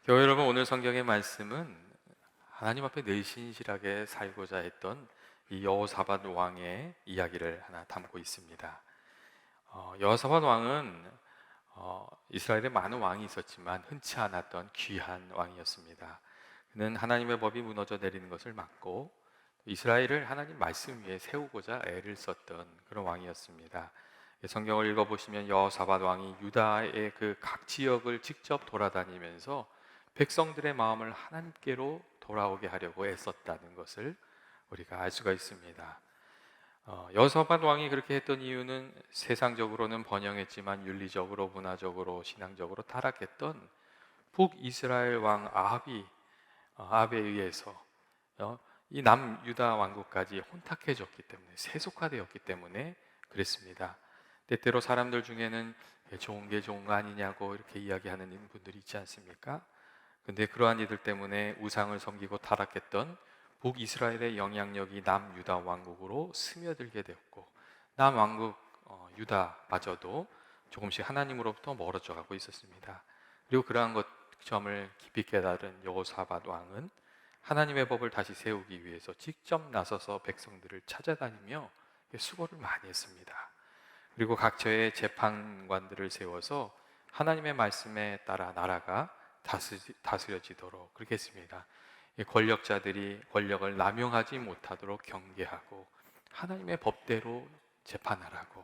교회 여러분, 오늘 성경의 말씀은 하나님 앞에 늘 신실하게 살고자 했던 이 여호사밧 왕의 이야기를 하나 담고 있습니다. 여호사밧 왕은 이스라엘에 많은 왕이 있었지만 흔치 않았던 귀한 왕이었습니다. 그는 하나님의 법이 무너져 내리는 것을 막고 이스라엘을 하나님 말씀 위에 세우고자 애를 썼던 그런 왕이었습니다. 성경을 읽어보시면 여호사밧 왕이 유다의 그 각 지역을 직접 돌아다니면서 백성들의 마음을 하나님께로 돌아오게 하려고 애썼다는 것을 우리가 알 수가 있습니다. 여호사밧 왕이 그렇게 했던 이유는 세상적으로는 번영했지만 윤리적으로, 문화적으로, 신앙적으로 타락했던 북이스라엘 왕 아합에 의해서 이 남유다 왕국까지 혼탁해졌기 때문에, 세속화되었기 때문에 그랬습니다. 때때로 사람들 중에는 좋은 게 좋은 거 아니냐고 이렇게 이야기하는 분들이 있지 않습니까? 근데 그러한 이들 때문에 우상을 섬기고 타락했던 북이스라엘의 영향력이 남유다 왕국으로 스며들게 되었고, 남왕국 유다마저도 조금씩 하나님으로부터 멀어져 가고 있었습니다. 그리고 그러한 점을 깊이 깨달은 여호사밧 왕은 하나님의 법을 다시 세우기 위해서 직접 나서서 백성들을 찾아다니며 수고를 많이 했습니다. 그리고 각처의 재판관들을 세워서 하나님의 말씀에 따라 나라가 다스려지도록 그렇게 했습니다. 권력자들이 권력을 남용하지 못하도록 경계하고 하나님의 법대로 재판하라고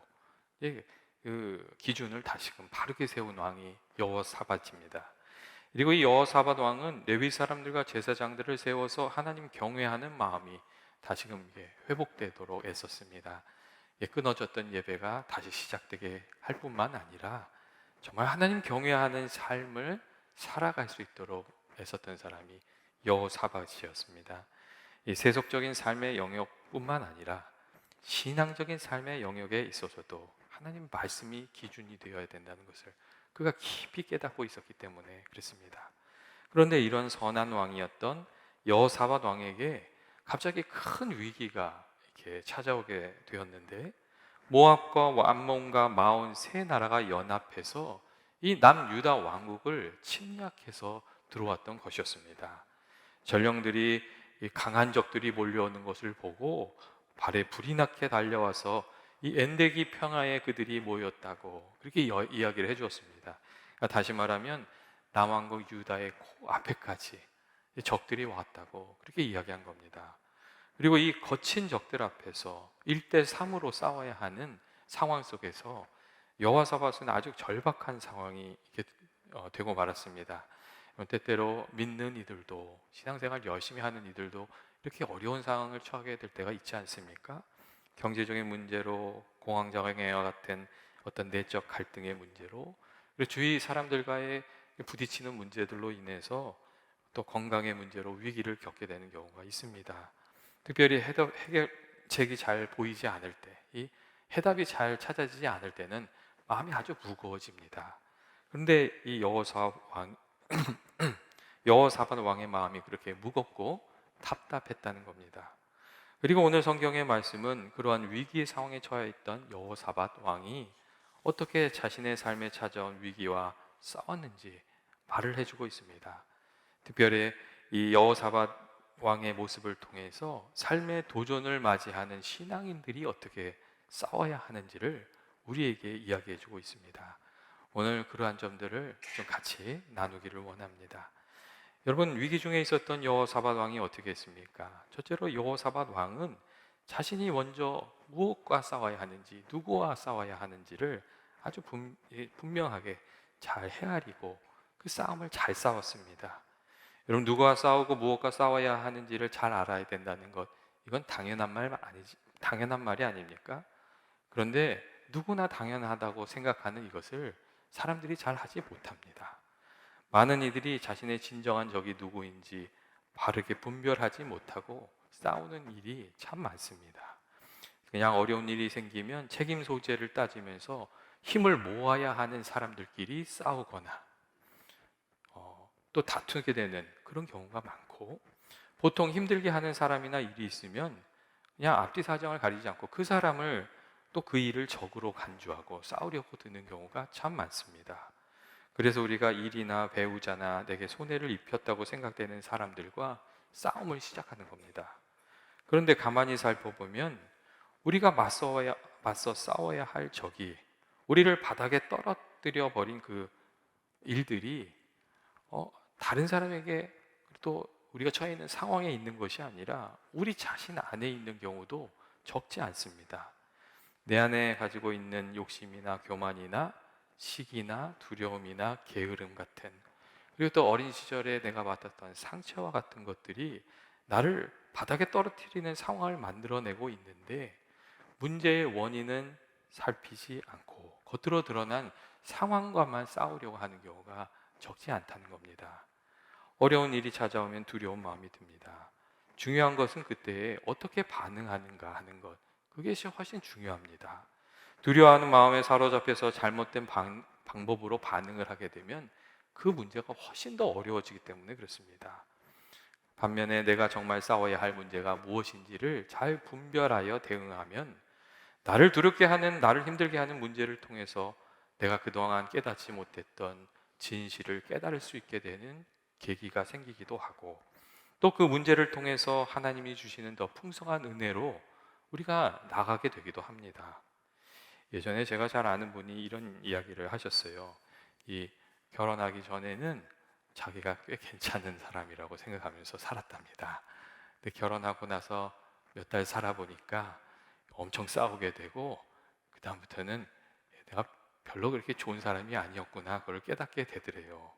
그 기준을 다시금 바르게 세운 왕이 여호사밧입니다. 그리고 이 여호사밧 왕은 레위 사람들과 제사장들을 세워서 하나님 경외하는 마음이 다시금 회복되도록 애썼습니다. 끊어졌던 예배가 다시 시작되게 할 뿐만 아니라 정말 하나님 경외하는 삶을 살아갈 수 있도록 애썼던 사람이 여호사밧이었습니다. 이 세속적인 삶의 영역뿐만 아니라 신앙적인 삶의 영역에 있어서도 하나님 말씀이 기준이 되어야 된다는 것을 그가 깊이 깨닫고 있었기 때문에 그랬습니다. 그런데 이런 선한 왕이었던 여호사밧 왕에게 갑자기 큰 위기가 이렇게 찾아오게 되었는데, 모압과 암몬과 마온 세 나라가 연합해서 이 남유다 왕국을 침략해서 들어왔던 것이었습니다. 전령들이, 이 강한 적들이 몰려오는 것을 보고 발에 불이 나게 달려와서 이 엔데기 평화에 그들이 모였다고 그렇게 이야기를 해주었습니다. 그러니까 다시 말하면 남왕국 유다의 앞에까지 적들이 왔다고 그렇게 이야기한 겁니다. 그리고 이 거친 적들 앞에서 1대 3으로 싸워야 하는 상황 속에서 여호사밧은 아주 절박한 상황이 되고 말았습니다. 때때로 믿는 이들도, 신앙생활 열심히 하는 이들도 이렇게 어려운 상황을 처하게 될 때가 있지 않습니까? 경제적인 문제로, 공황장애와 같은 어떤 내적 갈등의 문제로, 그리고 주위 사람들과의 부딪히는 문제들로 인해서 또 건강의 문제로 위기를 겪게 되는 경우가 있습니다. 특별히 해결책이 잘 보이지 않을 때, 이 해답이 잘 찾아지지 않을 때는 마음이 아주 무거워집니다. 그런데 이 여호사밧 왕의 마음이 그렇게 무겁고 답답했다는 겁니다. 그리고 오늘 성경의 말씀은 그러한 위기의 상황에 처해 있던 여호사밧 왕이 어떻게 자신의 삶에 찾아온 위기와 싸웠는지 말을 해주고 있습니다. 특별히 이 여호사밧 왕의 모습을 통해서 삶의 도전을 맞이하는 신앙인들이 어떻게 싸워야 하는지를 우리에게 이야기해 주고 있습니다. 오늘 그러한 점들을 좀 같이 나누기를 원합니다. 여러분, 위기 중에 있었던 여호사밧 왕이 어떻게 했습니까? 첫째로 여호사밧 왕은 자신이 먼저 무엇과 싸워야 하는지, 누구와 싸워야 하는지를 아주 분명하게 잘 헤아리고 그 싸움을 잘 싸웠습니다. 여러분, 누구와 싸우고 무엇과 싸워야 하는지를 잘 알아야 된다는 것, 이건 당연한 말이 아닙니까? 그런데 누구나 당연하다고 생각하는 이것을 사람들이 잘 하지 못합니다. 많은 이들이 자신의 진정한 적이 누구인지 바르게 분별하지 못하고 싸우는 일이 참 많습니다. 그냥 어려운 일이 생기면 책임 소재를 따지면서 힘을 모아야 하는 사람들끼리 싸우거나 또 다투게 되는 그런 경우가 많고, 보통 힘들게 하는 사람이나 일이 있으면 그냥 앞뒤 사정을 가리지 않고 그 사람을 또 그 일을 적으로 간주하고 싸우려고 드는 경우가 참 많습니다. 그래서 우리가 일이나 배우자나 내게 손해를 입혔다고 생각되는 사람들과 싸움을 시작하는 겁니다. 그런데 가만히 살펴보면 우리가 맞서 싸워야 할 적이, 우리를 바닥에 떨어뜨려 버린 그 일들이 다른 사람에게, 또 우리가 처해 있는 상황에 있는 것이 아니라 우리 자신 안에 있는 경우도 적지 않습니다. 내 안에 가지고 있는 욕심이나 교만이나 시기나 두려움이나 게으름 같은, 그리고 또 어린 시절에 내가 맡았던 상처와 같은 것들이 나를 바닥에 떨어뜨리는 상황을 만들어내고 있는데, 문제의 원인은 살피지 않고 겉으로 드러난 상황과만 싸우려고 하는 경우가 적지 않다는 겁니다. 어려운 일이 찾아오면 두려운 마음이 듭니다. 중요한 것은 그때에 어떻게 반응하는가 하는 것, 그것이 훨씬 중요합니다. 두려워하는 마음에 사로잡혀서 잘못된 방법으로 반응을 하게 되면 그 문제가 훨씬 더 어려워지기 때문에 그렇습니다. 반면에 내가 정말 싸워야 할 문제가 무엇인지를 잘 분별하여 대응하면, 나를 두렵게 하는, 나를 힘들게 하는 문제를 통해서 내가 그동안 깨닫지 못했던 진실을 깨달을 수 있게 되는 계기가 생기기도 하고, 또 그 문제를 통해서 하나님이 주시는 더 풍성한 은혜로 우리가 나가게 되기도 합니다. 예전에 제가 잘 아는 분이 이런 이야기를 하셨어요. 이 결혼하기 전에는 자기가 꽤 괜찮은 사람이라고 생각하면서 살았답니다. 근데 결혼하고 나서 몇 달 살아보니까 엄청 싸우게 되고, 그 다음부터는 내가 별로 그렇게 좋은 사람이 아니었구나, 그걸 깨닫게 되더래요.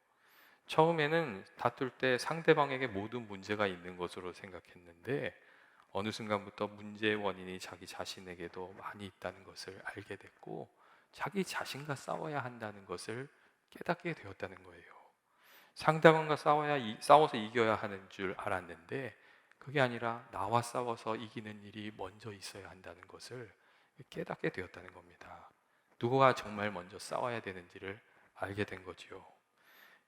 처음에는 다툴 때 상대방에게 모든 문제가 있는 것으로 생각했는데, 어느 순간부터 문제의 원인이 자기 자신에게도 많이 있다는 것을 알게 됐고, 자기 자신과 싸워야 한다는 것을 깨닫게 되었다는 거예요. 상대방과 싸워서 이겨야 하는 줄 알았는데, 그게 아니라 나와 싸워서 이기는 일이 먼저 있어야 한다는 것을 깨닫게 되었다는 겁니다. 누구가 정말 먼저 싸워야 되는지를 알게 된 거지요.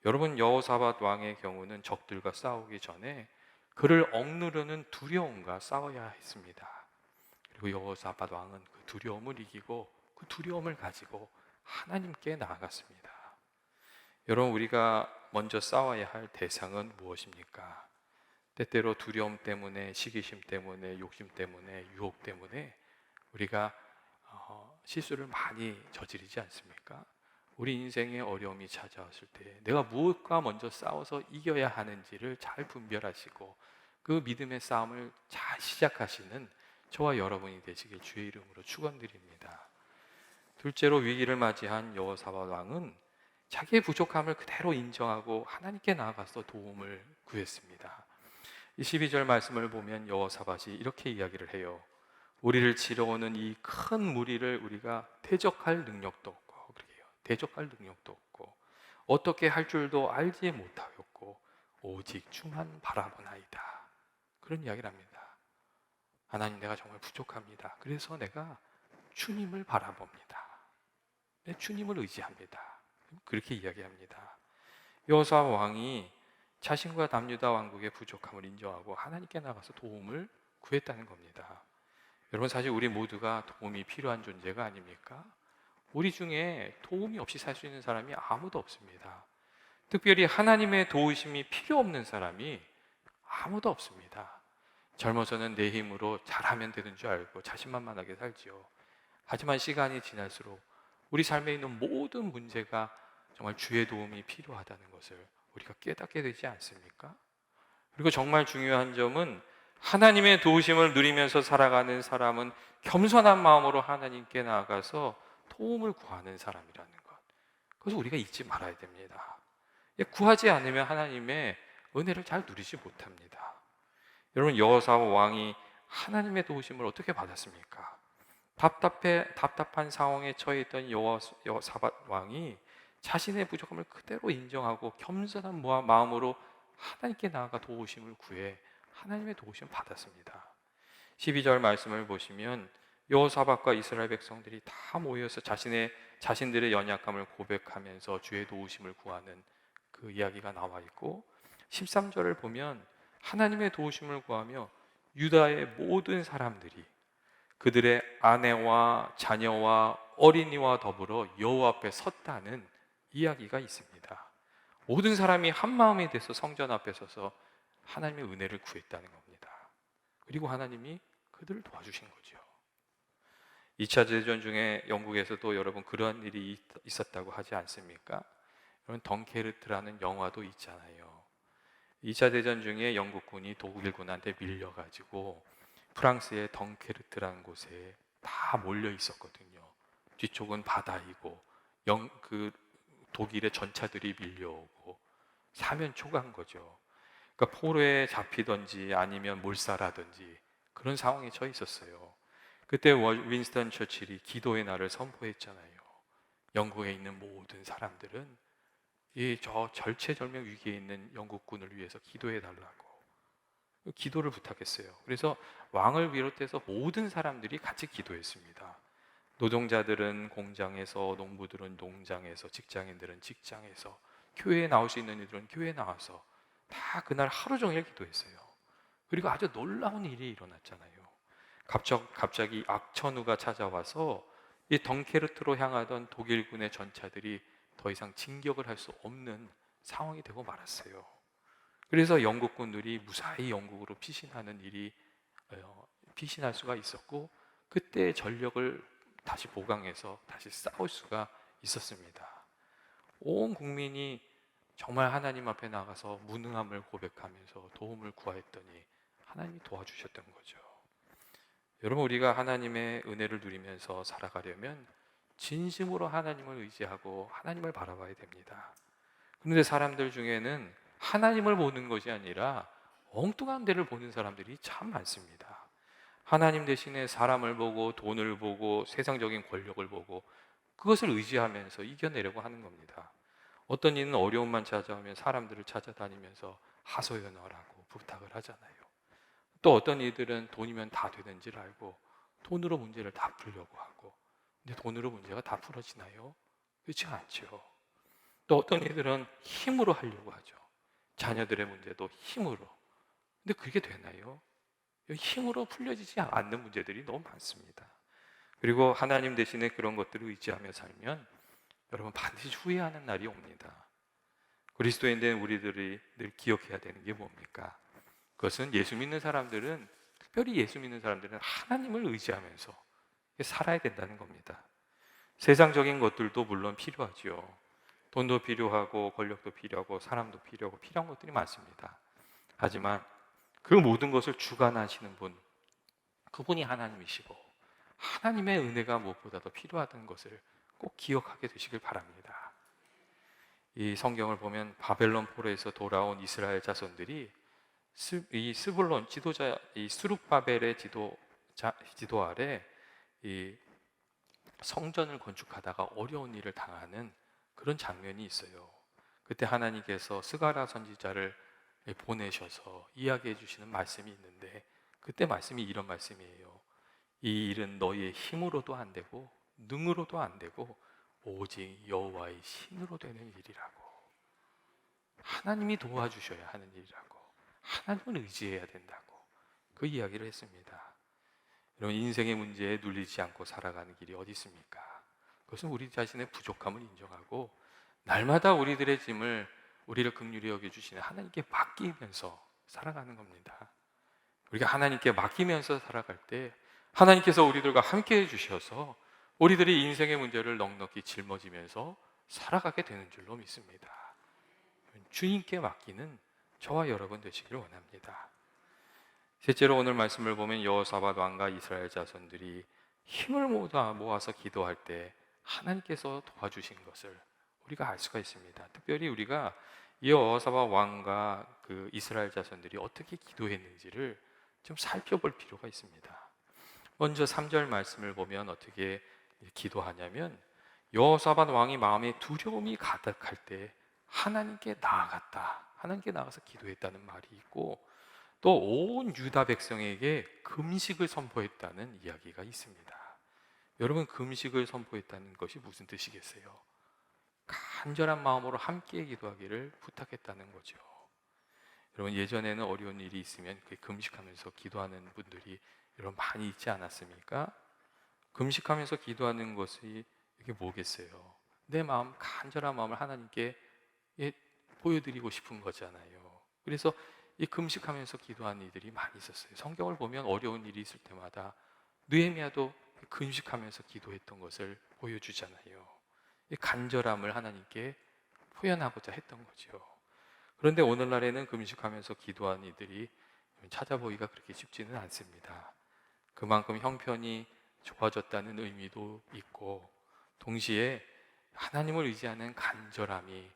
여러분, 여호사밧 왕의 경우는 적들과 싸우기 전에 그를 억누르는 두려움과 싸워야 했습니다. 그리고 여호사밧 왕은 그 두려움을 이기고 그 두려움을 가지고 하나님께 나아갔습니다. 여러분, 우리가 먼저 싸워야 할 대상은 무엇입니까? 때때로 두려움 때문에, 시기심 때문에, 욕심 때문에, 유혹 때문에 우리가 실수를 많이 저지르지 않습니까? 우리 인생에 어려움이 찾아왔을 때 내가 무엇과 먼저 싸워서 이겨야 하는지를 잘 분별하시고 그 믿음의 싸움을 잘 시작하시는 저와 여러분이 되시길 주의 이름으로 축원드립니다. 둘째로, 위기를 맞이한 여호사밧 왕은 자기의 부족함을 그대로 인정하고 하나님께 나아가서 도움을 구했습니다. 이 12절 말씀을 보면 여호사밧이 이렇게 이야기를 해요. 우리를 치러오는 이 큰 무리를 우리가 대적할 능력도 없고, 그러게요, 대적할 능력도 없고 어떻게 할 줄도 알지 못하였고 오직 주만 바라보나이다, 그런 이야기를 합니다. 하나님, 내가 정말 부족합니다. 그래서 내가 주님을 바라봅니다. 내 주님을 의지합니다. 그렇게 이야기합니다. 여호사밧 왕이 자신과 남유다 왕국의 부족함을 인정하고 하나님께 나가서 도움을 구했다는 겁니다. 여러분, 사실 우리 모두가 도움이 필요한 존재가 아닙니까? 우리 중에 도움이 없이 살 수 있는 사람이 아무도 없습니다. 특별히 하나님의 도우심이 필요 없는 사람이 아무도 없습니다. 젊어서는 내 힘으로 잘하면 되는 줄 알고 자신만만하게 살지요. 하지만 시간이 지날수록 우리 삶에 있는 모든 문제가 정말 주의 도움이 필요하다는 것을 우리가 깨닫게 되지 않습니까? 그리고 정말 중요한 점은 하나님의 도우심을 누리면서 살아가는 사람은 겸손한 마음으로 하나님께 나아가서 도움을 구하는 사람이라는 것, 그것을 우리가 잊지 말아야 됩니다. 구하지 않으면 하나님의 은혜를 잘 누리지 못합니다. 여러분, 여호사밧 왕이 하나님의 도우심을 어떻게 받았습니까? 답답한 상황에 처해 있던 여호사밧 왕이 자신의 부족함을 그대로 인정하고 겸손한 마음으로 하나님께 나아가 도우심을 구해 하나님의 도우심을 받았습니다. 12절 말씀을 보시면 여호사밧과 이스라엘 백성들이 다 모여서 자신들의 연약함을 고백하면서 주의 도우심을 구하는 그 이야기가 나와 있고, 13절을 보면 하나님의 도우심을 구하며 유다의 모든 사람들이 그들의 아내와 자녀와 어린이와 더불어 여호와 앞에 섰다는 이야기가 있습니다. 모든 사람이 한 마음이 돼서 성전 앞에 서서 하나님의 은혜를 구했다는 겁니다. 그리고 하나님이 그들을 도와주신 거죠. 2차 대전 중에 영국에서도 여러분 그러한 일이 있었다고 하지 않습니까? 여러분 덩케르트라는 영화도 있잖아요. 2차 대전 중에 영국군이 독일군한테 밀려가지고 프랑스의 덩케르트라는 곳에 다 몰려 있었거든요. 뒤쪽은 바다이고 그 독일의 전차들이 밀려오고 사면 초가한 거죠. 그러니까 포로에 잡히든지 아니면 몰살하든지 그런 상황에 처해 있었어요. 그때 윈스턴 처칠이 기도의 날을 선포했잖아요. 영국에 있는 모든 사람들은 이 저 절체절명 위기에 있는 영국군을 위해서 기도해 달라고 기도를 부탁했어요. 그래서 왕을 비롯해서 모든 사람들이 같이 기도했습니다. 노동자들은 공장에서, 농부들은 농장에서, 직장인들은 직장에서, 교회에 나올 수 있는 이들은 교회에 나와서 다 그날 하루 종일 기도했어요. 그리고 아주 놀라운 일이 일어났잖아요. 갑자기 악천후가 찾아와서 이 덩케르트로 향하던 독일군의 전차들이 더 이상 진격을 할 수 없는 상황이 되고 말았어요. 그래서 영국군들이 무사히 영국으로 피신할 수가 있었고, 그때 전력을 다시 보강해서 다시 싸울 수가 있었습니다. 온 국민이 정말 하나님 앞에 나가서 무능함을 고백하면서 도움을 구하였더니 하나님이 도와주셨던 거죠. 여러분, 우리가 하나님의 은혜를 누리면서 살아가려면 진심으로 하나님을 의지하고 하나님을 바라봐야 됩니다. 그런데 사람들 중에는 하나님을 보는 것이 아니라 엉뚱한 데를 보는 사람들이 참 많습니다. 하나님 대신에 사람을 보고 돈을 보고 세상적인 권력을 보고 그것을 의지하면서 이겨내려고 하는 겁니다. 어떤 이는 어려움만 찾아오면 사람들을 찾아다니면서 하소연하라고 부탁을 하잖아요. 또 어떤 이들은 돈이면 다 되는 줄 알고 돈으로 문제를 다 풀려고 하고, 근데 돈으로 문제가 다 풀어지나요? 그렇지 않죠. 또 어떤 이들은 힘으로 하려고 하죠. 자녀들의 문제도 힘으로. 근데 그게 되나요? 힘으로 풀려지지 않는 문제들이 너무 많습니다. 그리고 하나님 대신에 그런 것들을 의지하며 살면 여러분 반드시 후회하는 날이 옵니다. 그리스도인된 우리들이 늘 기억해야 되는 게 뭡니까? 그것은 예수 믿는 사람들은, 특별히 예수 믿는 사람들은 하나님을 의지하면서 살아야 된다는 겁니다. 세상적인 것들도 물론 필요하지요. 돈도 필요하고 권력도 필요하고 사람도 필요하고 필요한 것들이 많습니다. 하지만 그 모든 것을 주관하시는 분, 그분이 하나님이시고 하나님의 은혜가 무엇보다도 필요하다는 것을 꼭 기억하게 되시길 바랍니다. 이 성경을 보면 바벨론 포로에서 돌아온 이스라엘 자손들이 이 스불론 지도자, 이 수룹바벨의 지도 아래 이 성전을 건축하다가 어려운 일을 당하는 그런 장면이 있어요. 그때 하나님께서 스가랴 선지자를 보내셔서 이야기해 주시는 말씀이 있는데, 그때 말씀이 이런 말씀이에요. 이 일은 너희의 힘으로도 안 되고 능으로도 안 되고 오직 여호와의 신으로 되는 일이라고. 하나님이 도와주셔야 하는 일이라고. 하나님을 의지해야 된다고 그 이야기를 했습니다. 여러분, 인생의 문제에 눌리지 않고 살아가는 길이 어디 있습니까? 그것은 우리 자신의 부족함을 인정하고 날마다 우리들의 짐을, 우리를 긍휼히 여겨주시는 하나님께 맡기면서 살아가는 겁니다. 우리가 하나님께 맡기면서 살아갈 때 하나님께서 우리들과 함께 해주셔서 우리들이 인생의 문제를 넉넉히 짊어지면서 살아가게 되는 줄로 믿습니다. 주님께 맡기는 저와 여러분 되시기를 원합니다. 실제로 오늘 말씀을 보면 여호사밧 왕과 이스라엘 자손들이 힘을 모아서 기도할 때 하나님께서 도와주신 것을 우리가 알 수가 있습니다. 특별히 우리가 여호사밧 왕과 그 이스라엘 자손들이 어떻게 기도했는지를 좀 살펴볼 필요가 있습니다. 먼저 3절 말씀을 보면 어떻게 기도하냐면, 여호사밧 왕이 마음에 두려움이 가득할 때 하나님께 나아갔다, 하나님께 나가서 기도했다는 말이 있고, 또 온 유다 백성에게 금식을 선포했다는 이야기가 있습니다. 여러분, 금식을 선포했다는 것이 무슨 뜻이겠어요? 간절한 마음으로 함께 기도하기를 부탁했다는 거죠. 여러분, 예전에는 어려운 일이 있으면 금식하면서 기도하는 분들이 여러분 많이 있지 않았습니까? 금식하면서 기도하는 것이 이게 뭐겠어요? 내 마음, 간절한 마음을 하나님께 보여드리고 싶은 거잖아요. 그래서 이 금식하면서 기도하는 이들이 많이 있었어요. 성경을 보면 어려운 일이 있을 때마다 느헤미야도 금식하면서 기도했던 것을 보여주잖아요. 이 간절함을 하나님께 표현하고자 했던 거죠. 그런데 오늘날에는 금식하면서 기도하는 이들이 찾아보기가 그렇게 쉽지는 않습니다. 그만큼 형편이 좋아졌다는 의미도 있고, 동시에 하나님을 의지하는 간절함이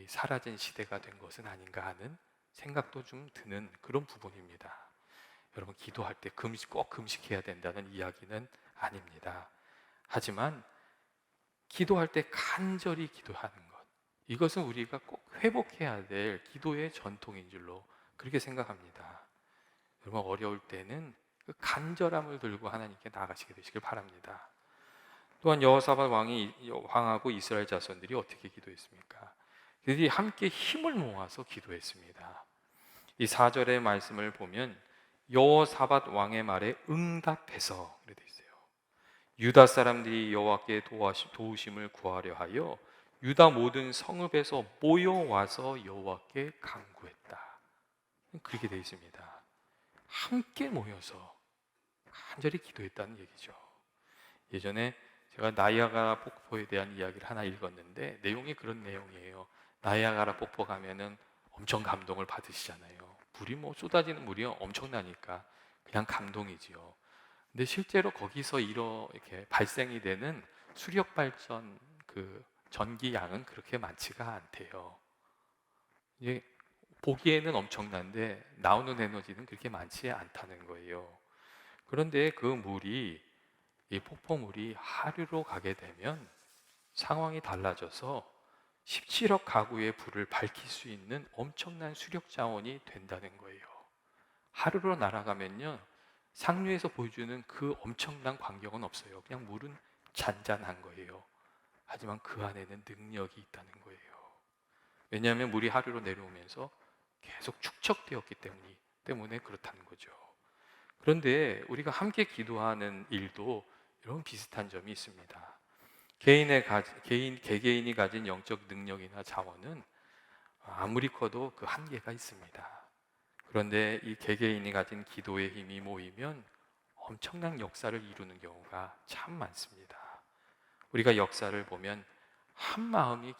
사라진 시대가 된 것은 아닌가 하는 생각도 좀 드는 그런 부분입니다. 여러분, 기도할 때 꼭 금식해야 된다는 이야기는 아닙니다. 하지만 기도할 때 간절히 기도하는 것, 이것은 우리가 꼭 회복해야 될 기도의 전통인 줄로 그렇게 생각합니다. 여러분, 어려울 때는 그 간절함을 들고 하나님께 나아가시게 되시길 바랍니다. 또한 여호사밧 왕하고 이스라엘 자손들이 어떻게 기도했습니까? 그들이 함께 힘을 모아서 기도했습니다. 이 4절의 말씀을 보면 여호사밧 왕의 말에 응답해서 그래 돼 있어요. 유다 사람들이 여호와께 도우심을 구하려 하여 유다 모든 성읍에서 모여와서 여호와께 간구했다. 그렇게 되어 있습니다. 함께 모여서 간절히 기도했다는 얘기죠. 예전에 제가 나이아가라 폭포에 대한 이야기를 하나 읽었는데 내용이 그런 내용이에요. 나이아가라 폭포 가면은 엄청 감동을 받으시잖아요. 물이 쏟아지는 물이 엄청나니까 그냥 감동이지요. 근데 실제로 거기서 이렇게 발생이 되는 수력 발전 그 전기 양은 그렇게 많지가 않대요. 이게 보기에는 엄청난데 나오는 에너지는 그렇게 많지 않다는 거예요. 그런데 그 물이, 이 폭포물이 하류로 가게 되면 상황이 달라져서 17억 가구의 불을 밝힐 수 있는 엄청난 수력 자원이 된다는 거예요. 하루로 날아가면요, 상류에서 보여주는 그 엄청난 광경은 없어요. 그냥 물은 잔잔한 거예요. 하지만 그 안에는 능력이 있다는 거예요. 왜냐하면 물이 하류로 내려오면서 계속 축적되었기 때문에 그렇다는 거죠. 그런데 우리가 함께 기도하는 일도 이런 비슷한 점이 있습니다. 개개인이 가진 영적 능력이나 자원은 아무리 커도 그 한계가 있습니다. 그런데 이 개개인이 가진 기도의 힘이 모이면 엄청난 역사를 이루는 경우가 참 많습니다. 우리가 역사를 보면 한 마음이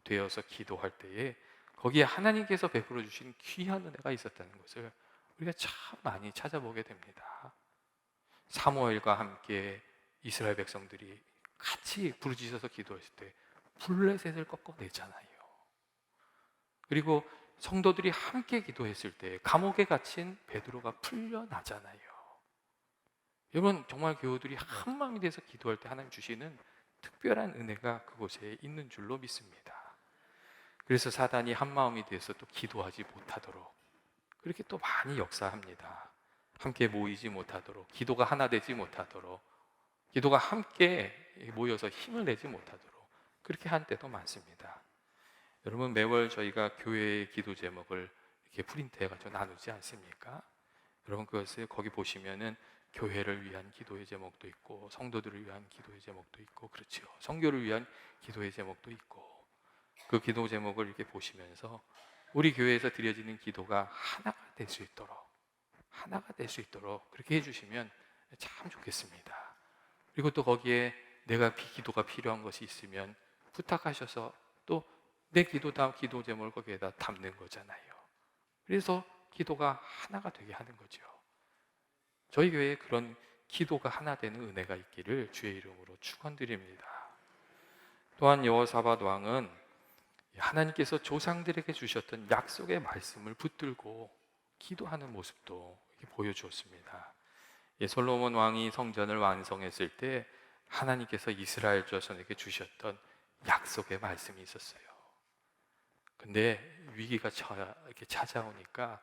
되어서 기도할 때에 거기에 하나님께서 베풀어 주신 귀한 은혜가 있었다는 것을 우리가 참 많이 찾아보게 됩니다. 사무엘과 함께 이스라엘 백성들이 같이 부르짖어서 기도했을 때 블레셋을 꺾어내잖아요. 그리고 성도들이 함께 기도했을 때 감옥에 갇힌 베드로가 풀려나잖아요. 여러분, 정말 교우들이 한 마음이 돼서 기도할 때 하나님 주시는 특별한 은혜가 그곳에 있는 줄로 믿습니다. 그래서 사단이 한 마음이 돼서 또 기도하지 못하도록 그렇게 또 많이 역사합니다. 함께 모이지 못하도록, 기도가 하나 되지 못하도록, 기도가 함께 모여서 힘을 내지 못하도록 그렇게 한 때도 많습니다. 여러분, 매월 저희가 교회의 기도 제목을 이렇게 프린트해가지고 나누지 않습니까? 여러분, 그것을 거기 보시면은 교회를 위한 기도의 제목도 있고 성도들을 위한 기도의 제목도 있고, 그렇죠, 선교를 위한 기도의 제목도 있고, 그 기도 제목을 이렇게 보시면서 우리 교회에서 드려지는 기도가 하나가 될 수 있도록 그렇게 해주시면 참 좋겠습니다. 그리고 또 거기에 내가 기도가 필요한 것이 있으면 부탁하셔서 또 내 기도 제목을 거기에다 담는 거잖아요. 그래서 기도가 하나가 되게 하는 거죠. 저희 교회에 그런 기도가 하나 되는 은혜가 있기를 주의 이름으로 축원드립니다. 또한 여호사밧 왕은 하나님께서 조상들에게 주셨던 약속의 말씀을 붙들고 기도하는 모습도 보여주었습니다. 솔로몬 왕이 성전을 완성했을 때 하나님께서 이스라엘 자손에게 주셨던 약속의 말씀이 있었어요. 근데 위기가 이렇게 찾아오니까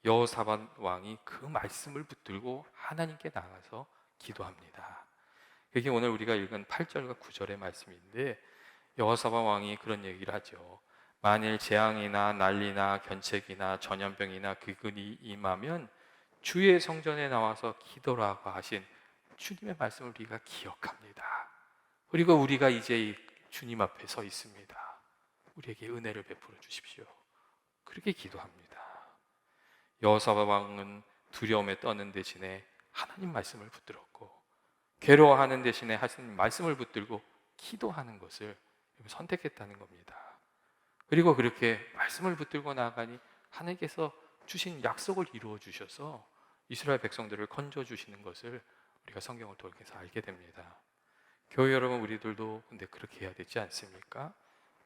여호사밧 왕이 그 말씀을 붙들고 하나님께 나가서 기도합니다. 그게 오늘 우리가 읽은 8절과 9절의 말씀인데, 여호사밧 왕이 그런 얘기를 하죠. 만일 재앙이나 난리나 견책이나 전염병이나 기근이 임하면 주의 성전에 나와서 기도라고 하신 주님의 말씀을 우리가 기억합니다. 그리고 우리가 이제 주님 앞에 서 있습니다. 우리에게 은혜를 베풀어 주십시오. 그렇게 기도합니다. 여호사밧 왕은 두려움에 떠는 대신에 하나님 말씀을 붙들었고, 괴로워하는 대신에 하나님 말씀을 붙들고 기도하는 것을 선택했다는 겁니다. 그리고 그렇게 말씀을 붙들고 나아가니 하나님께서 주신 약속을 이루어 주셔서 이스라엘 백성들을 건져 주시는 것을 우리가 성경을 통해서 알게 됩니다. 교회 여러분, 우리들도 근데 그렇게 해야 되지 않습니까?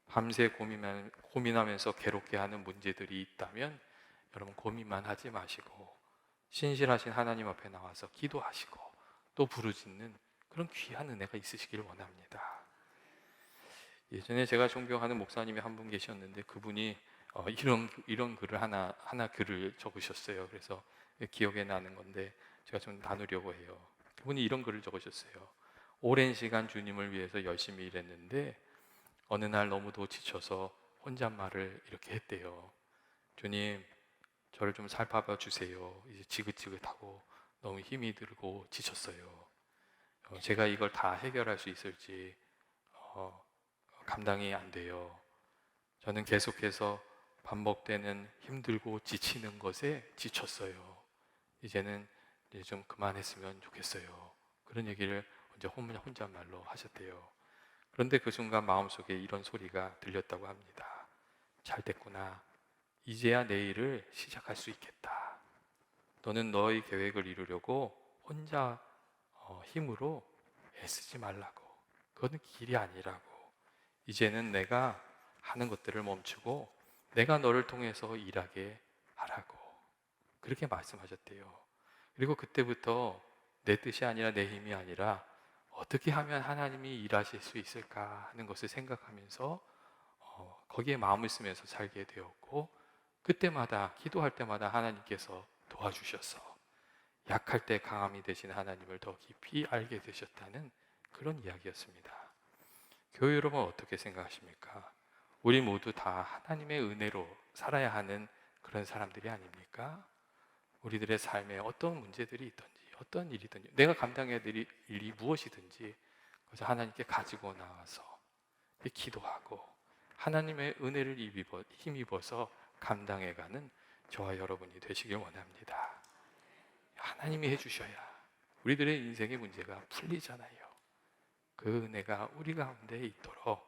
밤새 고민하면서 괴롭게 하는 문제들이 있다면 여러분 고민만 하지 마시고 신실하신 하나님 앞에 나와서 기도하시고 또 부르짖는 그런 귀한 은혜가 있으시길 원합니다. 예전에 제가 존경하는 목사님이 한 분 계셨는데 그분이 이런 글을 하나 글을 적으셨어요. 그래서 기억에 나는 건데 제가 좀 나누려고 해요. 그분이 이런 글을 적으셨어요. 오랜 시간 주님을 위해서 열심히 일했는데 어느 날 너무도 지쳐서 혼잣말을 이렇게 했대요. 주님, 저를 좀 살펴봐 주세요. 이제 지긋지긋하고 너무 힘이 들고 지쳤어요. 제가 이걸 다 해결할 수 있을지 감당이 안 돼요. 저는 계속해서 반복되는 힘들고 지치는 것에 지쳤어요. 이제는 이제 좀 그만했으면 좋겠어요. 그런 얘기를 혼잣말로 하셨대요. 그런데 그 순간 마음속에 이런 소리가 들렸다고 합니다. 잘 됐구나. 이제야 내일을 시작할 수 있겠다. 너는 너의 계획을 이루려고 혼자 힘으로 애쓰지 말라고. 그건 길이 아니라고. 이제는 내가 하는 것들을 멈추고 내가 너를 통해서 일하게 하라고. 그렇게 말씀하셨대요. 그리고 그때부터 내 뜻이 아니라 내 힘이 아니라 어떻게 하면 하나님이 일하실 수 있을까 하는 것을 생각하면서 거기에 마음을 쓰면서 살게 되었고, 그때마다 기도할 때마다 하나님께서 도와주셔서 약할 때 강함이 되신 하나님을 더 깊이 알게 되셨다는 그런 이야기였습니다. 교회 여러분 어떻게 생각하십니까? 우리 모두 다 하나님의 은혜로 살아야 하는 그런 사람들이 아닙니까? 우리들의 삶에 어떤 문제들이 있든지 어떤 일이든지 내가 감당해야 될 일이 무엇이든지 그래서 하나님께 가지고 나와서 기도하고 하나님의 은혜를 힘입어서 감당해가는 저와 여러분이 되시길 원합니다. 하나님이 해주셔야 우리들의 인생의 문제가 풀리잖아요. 그 은혜가 우리 가운데 있도록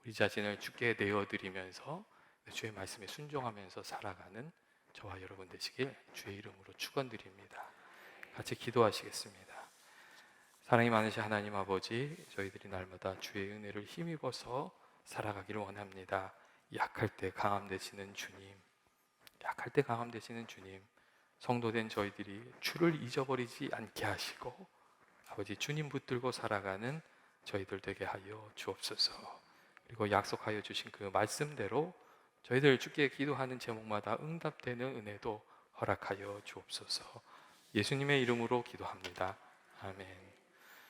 우리 자신을 주께 내어드리면서 주의 말씀에 순종하면서 살아가는 저와 여러분 되시길 주의 이름으로 축원드립니다. 같이 기도하시겠습니다. 사랑이 많으신 하나님 아버지, 저희들이 날마다 주의 은혜를 힘입어서 살아가기를 원합니다. 약할 때 강함 되시는 주님, 약할 때 강함 되시는 주님, 성도된 저희들이 주를 잊어버리지 않게 하시고 아버지 주님 붙들고 살아가는 저희들 되게 하여 주옵소서. 그리고 약속하여 주신 그 말씀대로 저희들 주께 기도하는 제목마다 응답되는 은혜도 허락하여 주옵소서. 예수님의 이름으로 기도합니다. 아멘.